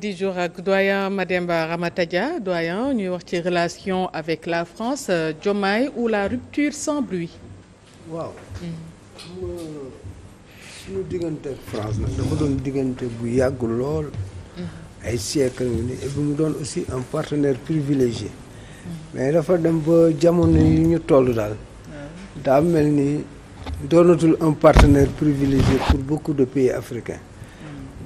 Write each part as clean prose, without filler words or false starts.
du jour ak doyen Mademba Ramata Dia doyen ñuy wax ci relation avec la France Diomaye ou la rupture sans bruit. waaw. suñu diggante ak France nag dafa doon diggante bu yàgg lool. ay siècle ni et bi mu doon aussi un partenaire privilégié. mais dafa dem ba jamono yi ñu toll daal. daa mel ni doonatul un partenaire privilégié pour beaucoup de pays africains.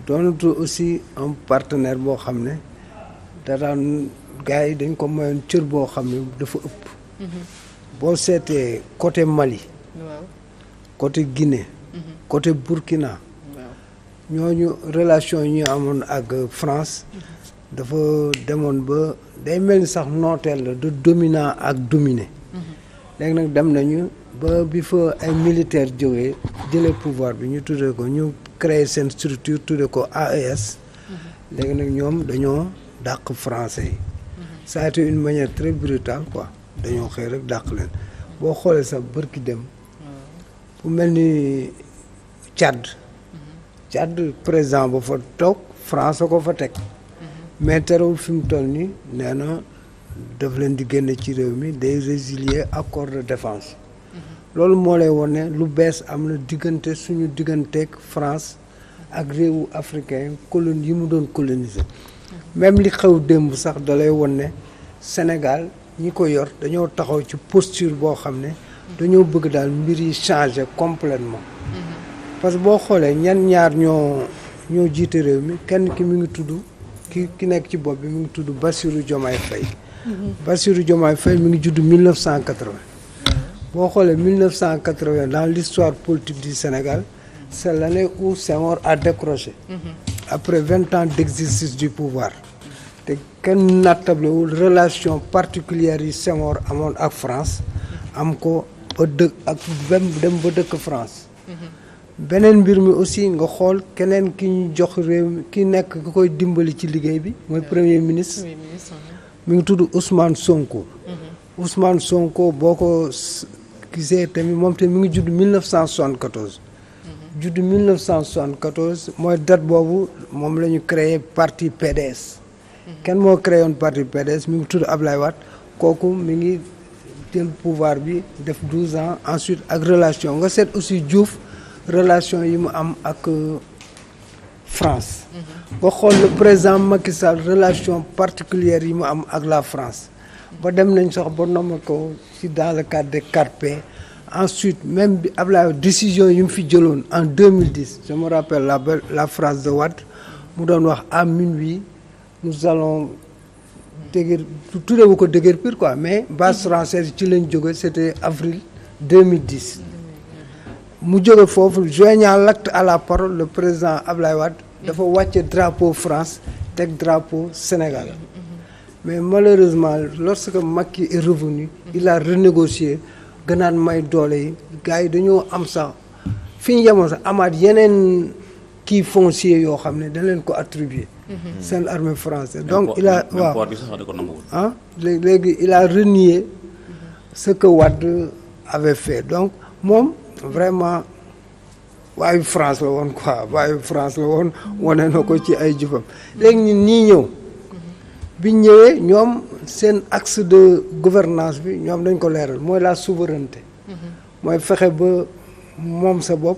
doonatul aussi un partenaire boo xam ne da daan gars yi dañ ko mayoon cër boo xam ne dafa ëpp. boo seetee côté Mali. côté Guinée. côté Burkina. ñooñu relation yi ñu amoon ak France. dafa demoon ba day mel ni sax nooteel la de dominant ak dominé. léegi nag dem nañu ba bi fa ay militaires jógee jëlee pouvoir bi ñu tuddee ko ñu créer seen structure tuddee ko AES. léegi nag ñoom dañoo dàq français yi. ça a été une manière très brutale quoi dañoo xëy rek dàq leen boo xoolee sax bërki dem. fu mel ni Tchad président ba fa toog France ko fa teg. mais terewul fi mu toll nii nee na daf leen di génne ci réew mi day résilier accord de défense. loolu moo lay won ne lu bees am na diggante suñu digganteeg France ak réewu africain yi mu doon coloniser. même li xew démb sax da lay won ne Sénégal ñi ko yor dañoo taxaw ci posture boo xam ne dañoo bëgg daal mbir yi changer complètement parce que boo xoolee ñaar ñoo jiite réew mi kenn ki mi ngi tudd ki nekk ci bopp bi mi ngi tudd Bassirou Diomaye Faye. Bassirou Diomaye Faye mi ngi judd 1980. boo xoolee 1980 dans l'histoire politique du Sénégal c'est l'année où Senghor a décroché. après 20 ans d'exercice du pouvoir. te kenn nattablewul relation particulière yi Senghor amoon ak France am ko ba dem ba dëkk France. beneen mbir mi aussi nga xool keneen ki ñu jox réew mi ki nekk ki koy dimbali ci liggéey bi mooy premier ministre. mi ngi tudd Ousmane Sonko. Ousmane Sonko boo ko gisee tamit moom tamit mi ngi judd 1974. judd 1974 mooy date boobu moom la ñu créé parti PDS. kenn moo créé woon parti PDS mi ngi tudd Ablaye Wade kooku mi ngi jël pouvoir bi def 12 ans ensuite ak relation nga seet aussi Diouf relation yi mu am ak France. nga xool le président Macky Sall relation particulière yi mu am ak la France. ba dem nañ sax ba nommé ko ci dans le cadre des 4P. ensuite même bi Ablaye décision yi mu fi jëloon en 2010 je me rappelle la phrase de Wade mu doon wax à minuit nous allons tuddeewu ko déguerpir quoi mais base française ci lañ jóge c'était avril 2010 mu jóge foofu joignant l'acte à la parole le président Ablaye Wade dafa wàcce drapeau France teg drapeau Sénégal mais malheureusement lorsque Macky est revenu il a renégocié gënaat may doole yi gars yi dañoo am sax fi ñu yemoon sax amaat yeneen kii foncier yoo xam ne dañ leen ko attribuer seen armée française donc il a waaw léegi il a renié ce que Wade avait fait donc moom vraiment waayu France la woon quoi waayu France la woon wane na ko ci ay jëfam léegi ñun ñii ñëw biñ ñëwee ñoom seen axe de gouvernance bi ñoom dañ ko leeral mooy la souveraineté mooy fexe ba moom sa bopp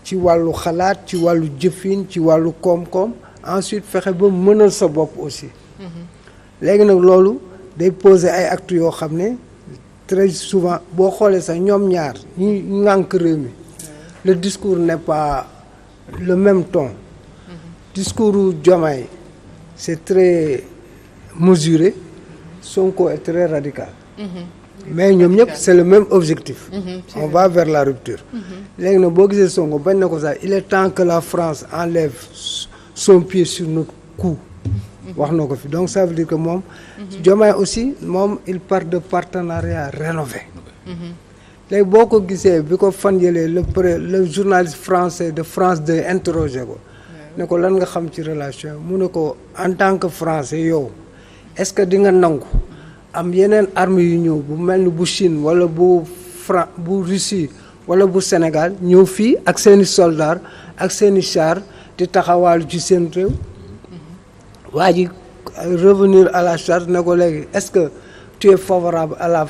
ci wàllu xalaat ci wàllu jëfin ci wàllu koom-koom ensuite fexe ba mënal sa bopp aussi léegi nag loolu day poser ay actes yoo xam ne très souvent boo xoolee sax ñoom ñaar ñi ŋànk réew mi le discours n'est pas le même ton discours Diomaye c'est très mesuré Sonko est très radical mais ñoom ñëpp c'est le même objectif on va vers la rupture léegi nag boo gisee Sonko bañ na ko sax il est temps que la France enlève son pied sur notre cou wax na ko fi donc ça veut dire que moom Diomaye aussi moom il part de partenariat rénové léegi boo ko gisee bi ko fan yëlee le journaliste français de France 2 interrogé ko ne ko lan nga xam ci relation mu ne ko en tant que français yow est-ce que di nga nangu am yeneen armes yu ñëw bu mel ni bu Chine wala bu Russie wala bu Sénégal ñëw fii ak seeni soldats ak seeni chars di taxawaalu ci seen réew waa ji revenir à la charge ne ko léegi est-ce que tu es favorable à la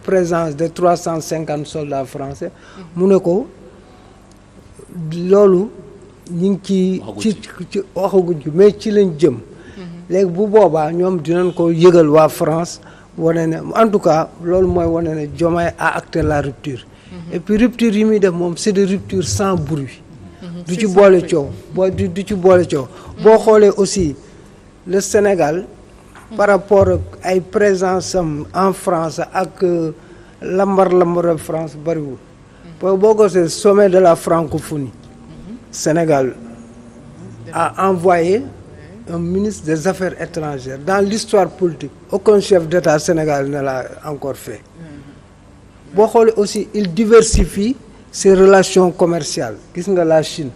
présence de 350 soldats français mu ne ko loolu ñu ngi ci waxaguñ ci mais ci lañ jëm léegi bu boobaa ñoom dinañ ko yëgal waa France wane ne en tout cas loolu mooy wane ne Diomaye a acté la rupture et puis rupture yi muy def moom c'est des ruptures sans bruit du ci boole coow du ci boole coow boo xoolee aussi le Sénégal par rapport ak ay présence am en France ak lambar France bariwul boo ko see sommet de la francophonie Sénégal a envoyé un ministre des Affaires étrangères dans l'histoire politique aucun chef d'État sénégalais ne l'a encore fait boo xoolee aussi il diversifie ses relations commerciales gis nga la Chine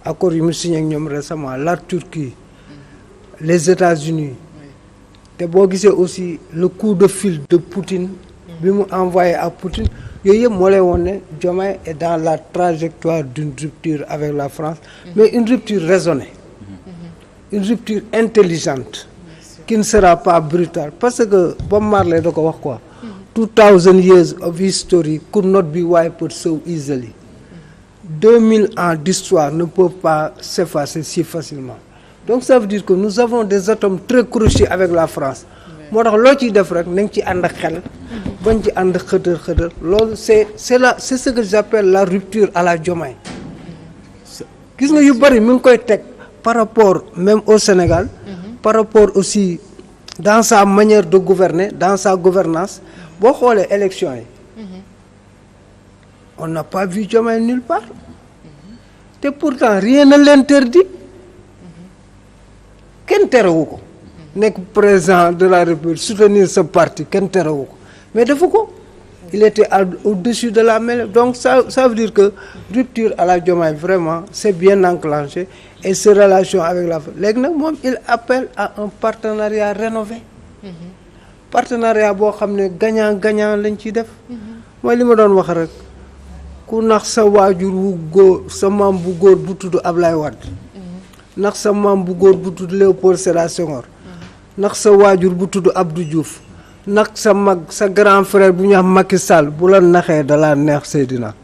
accord yi mu signé ak ñoom récemment la Turquie les États-Unis te boo gisee aussi le coup de fil de Poutine bi mu envoyé à Poutine yooyu yëpp moo lay woon ne Diomaye est dans la trajectoire d'une rupture avec la France mais une rupture raisonnée une rupture intelligente qui ne sera pas brutale parce que Bob Marley da ko wax quoi 2000 years of history could not be wiped so easily 2000 ans d'histoire ne peuvent pas s'effacer si facilement donc ça veut dire que nous avons des atomes très crochus avec la France moo tax loo ciy def rek na nga ci ànd ak xel bañ ci ànd xëtër loolu c'est ce que j'appelle la rupture à la Diomaye gis nga yu bari mi ngi koy teg par rapport même au Sénégal par rapport aussi dans sa manière de gouverner dans sa gouvernance boo xoolee élection yi on n'a pas vu Diomaye nulle part te pourtant rien ne l'interdit kenn terewu ko nekk président de la République soutenir ce parti kenn terewu ko mais defu ko il était au-dessus de la mêlée donc ça veut dire que rupture à la Diomaye vraiment c'est bien enclenché et ses relations avec la léegi nag moom il appelle à un partenariat rénové partenariat boo xam ne gagnant lañ ciy def mooy li ma doon wax rek ku nax sa waajur wu góor sa maam bu góor bu tudd Ablaye Wade nax sa maam bu góor bu tudd Léopold Sédar Senghor nax sa waajur bu tudd Abdou Diouf nax sa mag sa grand frère bu ñu wax Macky Sall bu la naxee da la neex Seydina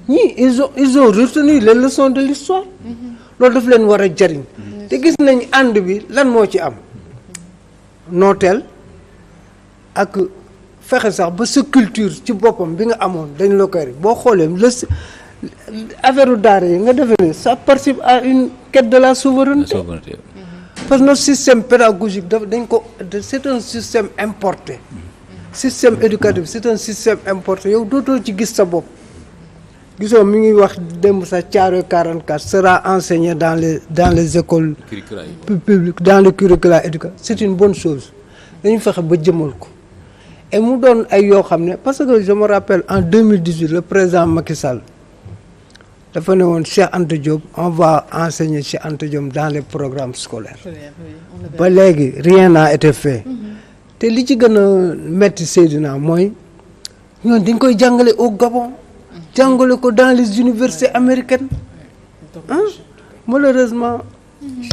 ñii ils ont retenu les leçons de l'histoire loolu daf leen war a jariñ te gis nañ ànd bi lan moo ci am nooteel ak fexe sax ba sa culture ci boppam bi nga amoon dañ la koy boo xoolee affaire daara yi nga defee ne ça participe à une quête de la souveraineté parce que notre système pédagogique dañ ko c'est un système importé système éducatif c'est un système importé yow dootoo ci gis sa bopp gisoo mi ngi wax démb sa Thiaroye 44 sera enseigné dans les écoles publiques dans le curricula éducatif c'est une bonne chose dañu fexe ba jëmal ko et mu doon ay yoo xam ne parce que je me rappelle en 2018 le président Macky Sall dafa ne woon Cheikh Anta Diop on va enseigner Cheikh Anta Diop dans les programmes scolaires ba léegi rien n'a été fait te li ci gën a metti Seydina mooy ñoon dañ koy jàngale au Gabon jàngale ko dans les universités américaines malheureusement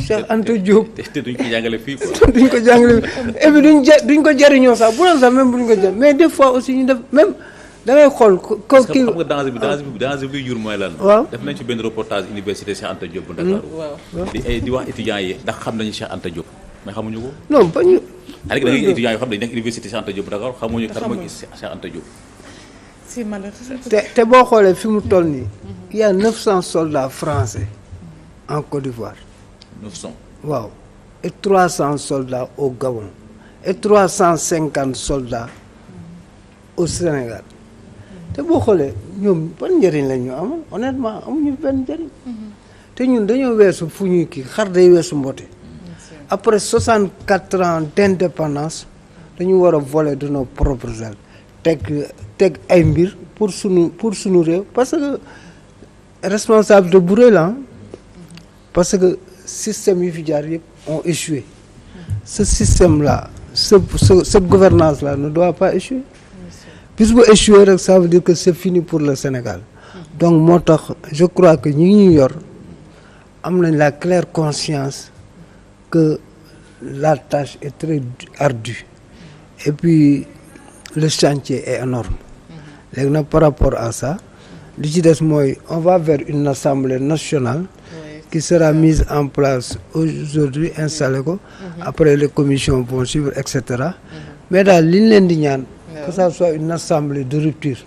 Cheikh Anta Diop te duñ ko jàngale fii quoi duñ ko jàngale et puis duñ ko jariñoo sax bu doon sax même buñ ko jar mais des fois aussi ñu def même da ngay xool ko kii xam nga danger bi jur mooy lan waaw def nañ ci benn reportage université Cheikh Anta Diop bu Ndakaaru di wax étudiants yi ndax xam nañu Cheikh Anta Diop mais xamuñu ko non ba ñu da ngay étudiants yoo xam ne dañ nekk université Cheikh Anta Diop bu Ndakaaru xamuñu kan mooy Cheikh Anta Diop te boo xoolee fi mu toll nii il y a 900 soldats français en Côte d'Ivoire 900 waaw et 300 soldats au Gabon et 350 soldats au Sénégal te boo xoolee ñoom ban njëriñ la ñu amal honnêtement amuñu benn njëriñ te ñun dañoo weesu fu ñuy kii xar day weesu mboote après 64 ans d'indépendance dañu war a voler de nos propres ailes teg ay mbir pour sunu réew parce que responsabilité bu rëy la parce que système yi fi jaar yëpp ont échoué ce système là cette gouvernance là ne doit pas échouer bis bu échoué rek ça veut dire que c'est fini pour le Sénégal donc moo tax je crois que ñi ñu yor am nañ la claire conscience que la tâche est très ardue et puis le chantier est énorme léegi nag par rapport à ça li ci des mooy on va vers une assemblée nationale qui sera mise en place aujourd'hui installé ko après les commissions vont suivre et cetera mais daal li ñu leen di ñaan que ça soit une assemblée de rupture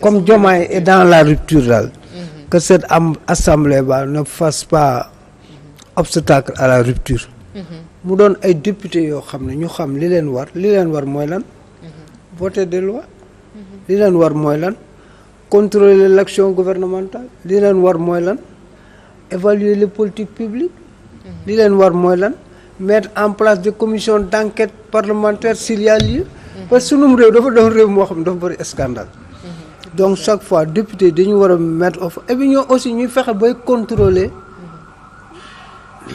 comme Diomaye est dans la rupture daal que cette assemblée ba ne fasse pas obstacle à la rupture mu doon ay députés yoo xam ne ñu xam li leen war mooy lan voter des lois li leen war mooy lan contrôler l'action gouvernementale li leen war mooy lan évaluer les politiques publiques li leen war mooy lan mettre en place des commissions d'enquête parlementaire s'il y a lieu parce que sunum réew dafa doon réew moo xam ne dafa bëri scandale donc chaque fois député dañu war a mettre au et puis ñoo aussi ñuy fexe bay contrôler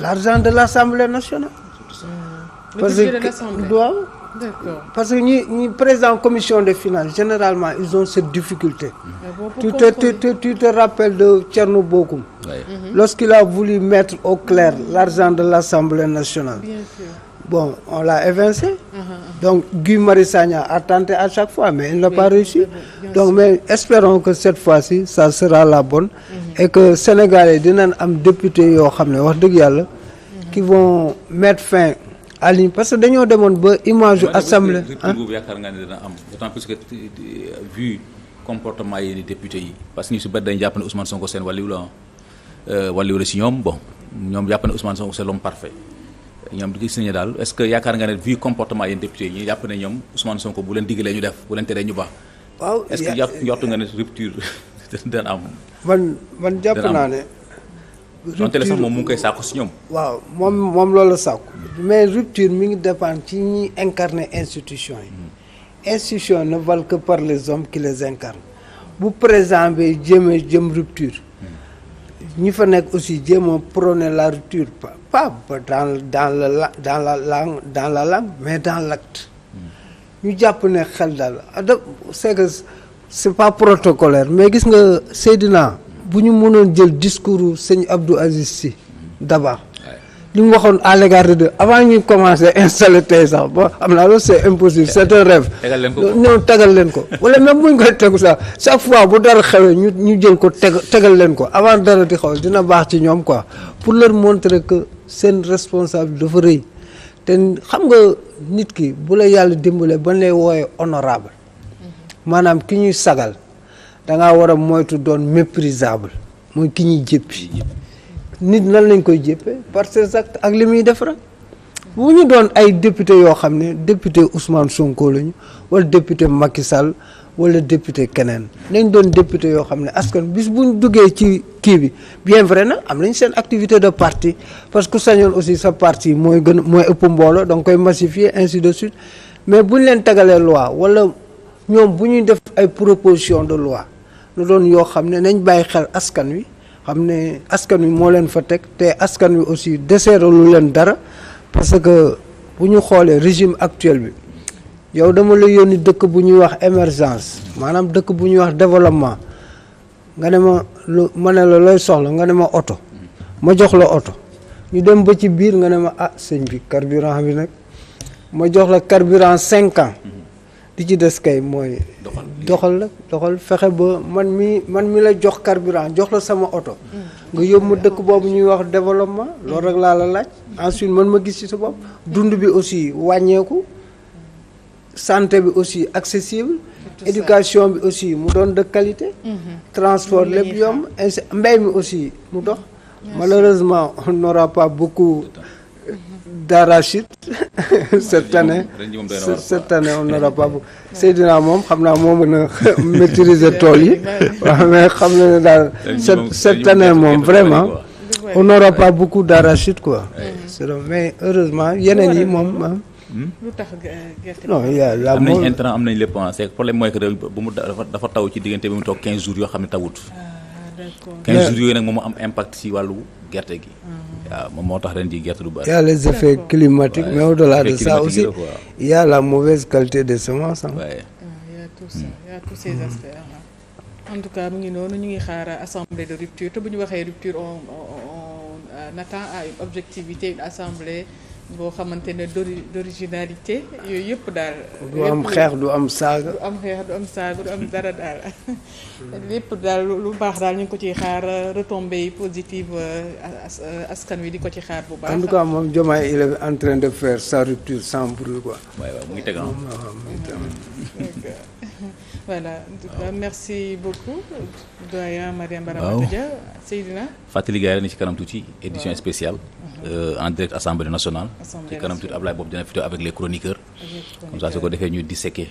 l'argent de l'Assemblée nationale parce que waaw parce que ñi président commission des finances généralement ils ont cette difficulté tu te rappelles de Thierno Bocoum lorsqu'il a voulu mettre au clair l'argent de l'Assemblée nationale bon on l'a évincé donc Guy Marius Sagna a tenté à chaque fois mais il n'a pas réussi donc mais espérons que cette fois-ci ça sera la bonne et que Sénégalais dinañ am député yoo xam ne wax dëgg yàlla qui vont mettre fin à ligne parce que dañoo demoon ba image yu assemblée boobu yaakaar nga ne dina am d'autant plus que vu comportement yi député yi parce que ñu si bëri dañu jàpp ne Ousmane Sonko seen wàlliw la si ñoom bon ñoom jàpp ne Ousmane Sonko c'est l'homme parfait ñoom di gis nañu daal est-ce que yaakaar nga ne vu comportement yi député yi ñu jàpp ne ñoom Ousmane Sonko bu leen diggalee ñu def bu leen teree ñu baax waaw est-ce que yortu nga ne rupture dana am man jàpp naa ne donte la sax moom mu ngi koy sàkku si ñoom waaw moom loolu la sàkku mais rupture mi ngi dépendre ci ñi incarner institution yi institution ne valent que par les hommes qui les incarnent bu présent bi jëm rupture ñi fa nekk aussi jéem a prôner la rupture pas dans la langue mais dans l'acte ñu jàpp ne xel daal c'est pas protocolaire mais gis nga Seydina bu ñu mënoon jël discours sëñ Abdou Aziz Sy Dabakh li mu waxoon à l'égard de avant ñuy commencer installer tey sax bon xam naa loolu c'est impossible c'est un rêve ñëw tegal leen ko wala même buñ koy tegu sax chaque fois bu dara xewee ñu jël ko tegal leen ko avant dara di xew dina baax ci ñoom quoi pour leur montrer que seen responsable dafa rëy te xam nga nit ki bu la yàlla dimbale ba lay wooye honorable maanaam ki ñuy sagal dangaa war a moytu doon méprisable mooy ki ñuy jéppi nit nan lañ koy jéppee par ses actes ak li muy def rek bu ñu doon ay député yoo xam ne député Ousmane Sonko lañu wala député Macky Sall wala député keneen nañ doon député yoo xam ne askan bis buñ duggee ci kii bi bien vrai na am nañ seen activité de parti parce que sañoon aussi sa parti mooy ëpp mbooloo da nga koy massifier ainsi de suite mais buñ leen tegalee loi wala ñoom bu ñuy def ay proposition de loi lu doon yoo xam ne nañ bàyyi xel askan wi xam ne askan wi moo leen fa teg te askan wi aussi deseero lu leen dara parce que bu ñu xoolee régime actuel bi yow dama la yónni dëkk bu ñuy wax émergence maanaam dëkk bu ñuy wax développement nga ne ma ne la looy soxla nga ne ma oto ma jox la oto ñu dem ba ci biir nga ne ma sëñ bi carburant bi nag ma jox la carburant 5 ans di ci des kay mooy doxal fexe ba man mi la jox carburant jox la sama oto nga yóbbu dëkk boobu ñuy wax développement loolu rek laa la laaj ensuite man ma gis ci sa bopp dund bi aussi wàññeeku santé bi aussi accessible éducation bi aussi mu doon de qualité transport lépp yomb mbay mi aussi mu dox malheureusement on n'aura pas beaucoup d'arachide cette année on n'aura pas beaucoup Seydina moom xam naa moo mën a maîtriser tool yi waaw mais xam na ne daal cette année moom vraiment on n'aura pas beaucoup d'arachide quoi mais heureusement yeneen yi moom lu tax gerte non yàlla am nañ intrant am nañ lépp c'est problème mooy que bu mu dafa taw ci diggante bi mu toog 15 jours yoo xam ne tawut 15 jours yooyu nag moom mu am impact ci wàllu gerte gi waaw moom moo tax ren ji gerte du bari. Il y a les effets climatiques mais au-delà de ça aussi il y a la mauvaise qualité des semences il y a tout ça il y a tous ces aspects en tout cas mu ngi noonu ñu ngi xaar assemblée de rupture te bu ñu waxee rupture on n'attend à une objectivité, une assemblée boo xamante ne d'originalité yooyu yëpp daal. du am xeex du am saaga. du am xeex du am saaga du am dara daal lépp daal lu baax daal ñu ngi ko ciy xaar retombées positives askan wi di ko ci xaar bu baax. en tout cas moom Diomaye il est en train de faire sa rupture sans bruit quoi. waaw mu ngi teg voilà en tout cas merci beaucoup doyen Marième Ramata Dia. Seydina. fàttali gars yi ni ci kanam tuuti édition spéciale. en direct Assemblée nationale. ci kanam tuuti Ablaye boobu dina fi avec les chroniqueurs. comme ça su ko defee ñu disséquer